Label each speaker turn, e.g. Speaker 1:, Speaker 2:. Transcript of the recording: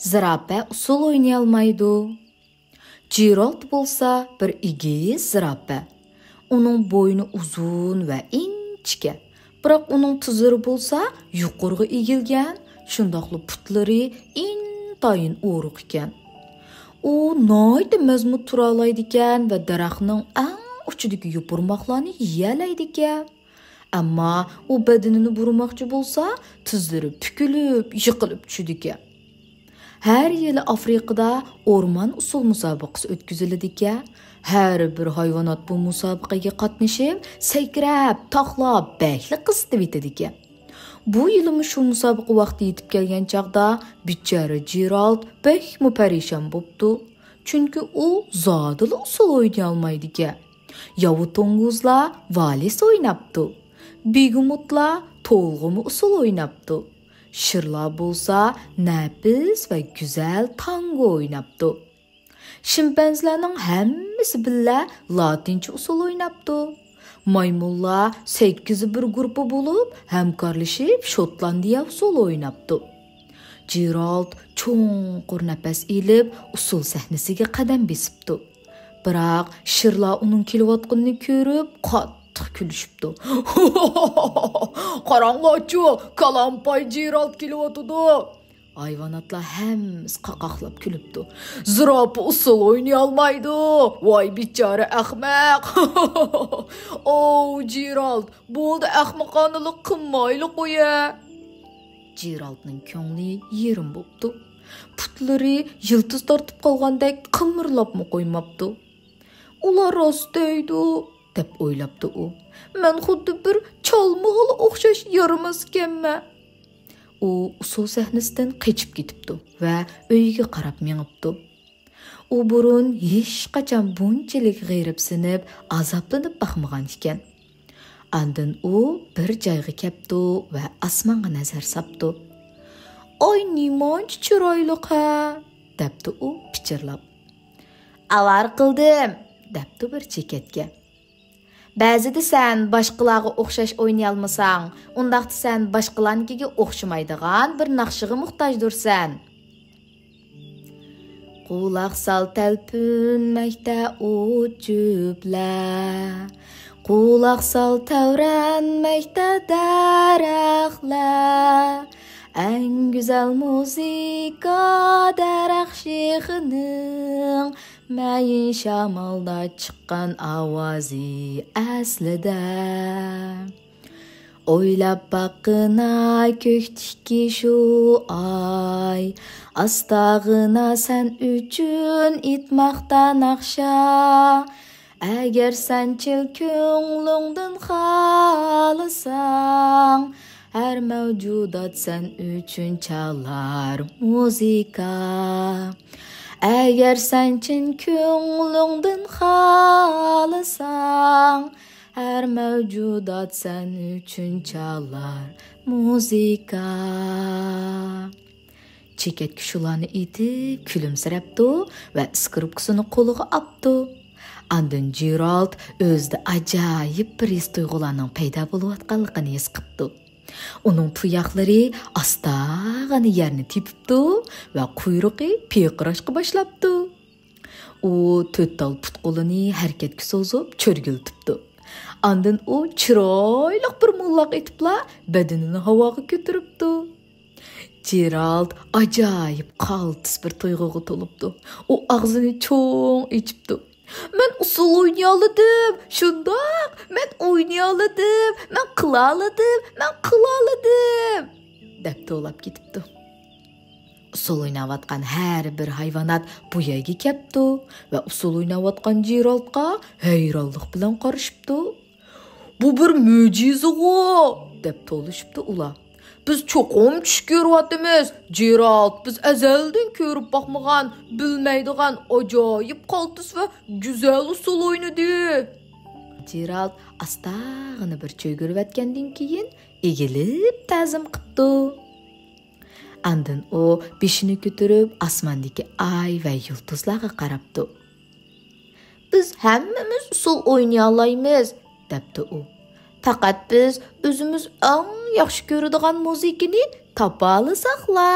Speaker 1: Zirafe usul oynayalmaydı. Gerald bolsa bir egiz zirafe. Onun boynu uzun ve inçke. Biroq onun tuzuri bolsa yuqorga egilgan, shundoqli putlari intayin o'riq ekan. U noyda mazmut tura oladi ekan va daraxtning eng uchidagi yupurmoqlarni yeyalaydi ekan. Ammo u badanini burmoqchi bo'lsa, tuzlari pukilib, yiqilib tushadi ekan. Her yili Afrikada orman usul musobaqasi o'tkaziladi ekan. Her bir hayvanot bu musobaqaga qatnashib, sakrab, taxlab, bakli qizitib etadi ekan. Bu yilimi shu musobaqa vaqti yetib kelgan chaqda bichara Gerald bekmi parishon bo'pti. Chunki u zodili usul o'ynay olmaydi ekan. Yavu to'ng'izlar valis o'ynabdi. Begumutlar to'lg'imi usul o'ynabdi. Shirlar bo'lsa nafis va go'zal tango o'ynabdi. Shimpanzlarning hammasi billa latincha usul o'ynabdi. Maymunlar 8 bir guruhi bo'lib hamkorlashib Shotlandiya usul o'ynabdi. Gerald cho'nqur nafas ilib usul sahnasiga qadam besibdi. Biroq shirlar uning kelayotganini ko'rib qattiq kulishibdi. Qarang'ochu, kalampay Gerald kelyotdi. Hayvanotlar hammasi qaqaqlab kulibdi. Zirafa usul o'ynay olmaydi. Voy bichora ahmoq. Oh, Gerald, bo'ldi ahmoqonalik qilmayli qo'ya. Geraldning ko'ngli yerim bo'pti. Putlari yiltiz tortib qolgandek qimirlabmi qo'ymabdi. Ular rostaydi deb o'ylabdi u. Men xuddi bir chalmog'il o'xshash yaramas ekanman. U usul sahnasidan qochib ketibdi va uyiga qarab mengibdi. U burun hech qachon bunchalik g'ayribsinib, azoblanib baxmagan ekan. Andin u bir joyga kelibdi va osmonga nazar solibdi. "Oy, nimoncha chiroyli ha", debdi u pichirlab. "Avar qildim", debdi bir chekatga. Ba'zida sen boshqalarga o'xshash o'ynay olmasang, undaqda sen boshqalarnikiga o'xshamaydigan bir naqshiga muhtojdirsan. Quloq sol talpinmoqda uchiblar, quloq sol tavranmoqda daraxtlar. Eng go'zal muzika daraxt shexining mayin shamolda chiqqan ovozi aslida. O'ylab baqina ko'kdiki shu ay, astag'ina sen uchun itmoqda naqsha. Agar sen chil ko'nglingdan xohlasang, her mevcudat sen üçün çalar muzika. Eğer sen chin ko'nglingdan xohlasang, her mevcudat sen üçün çalar muzika. Chekatki shularni etib kulimsirabdi va skripkasini qo'liga oldi. Andin Gerald o'zida ajoyib bir tuyg'ularning paydo bo'layotganligini his qildi. Onun tuyoqlari astag'ina yerni tepibdi va quyrug'i piqirashga boshlabdi. U to'rtal put-qo'lini harakatga so'zib cho'rgiltibdi. Andin u chiroyli bir mullaq etibla badanini havoga ko'taribdi. Gerald ajoyib qaltis bir tuyg'uga to'libdi. U og'zini cho'ng ochibdi. "Men usul o'ynay oldim, shundoq, men o'ynay oldim, men qila oldim", deb to'lab ketibdi. Usul o'ynayotgan har bir hayvonot bu yerga kelibdi va usul o'ynayotgan Geraldga hayronlik bilan qarashibdi. "Bu bir mo'jiza-ku", deb to'lishibdi ular. "Biz cho'qim tush ko'ryapmiz, Gerald, biz azaldan ko'rib boqmagan, bilmaydigan ajoyib qaltis va go'zal usul o'ynadi." Gerald astag'ina bir cho'girayotgandan keyin egilib ta'zim qildi. Andin u beshini ko'tarib osmondagi ay va yulduzlarga qarabdi. "Biz hammamiz usul o'ynay olamiz", debdi u. "Faqat biz o'zimiz eng yaxshi ko'radigan muzikani topa olsakla."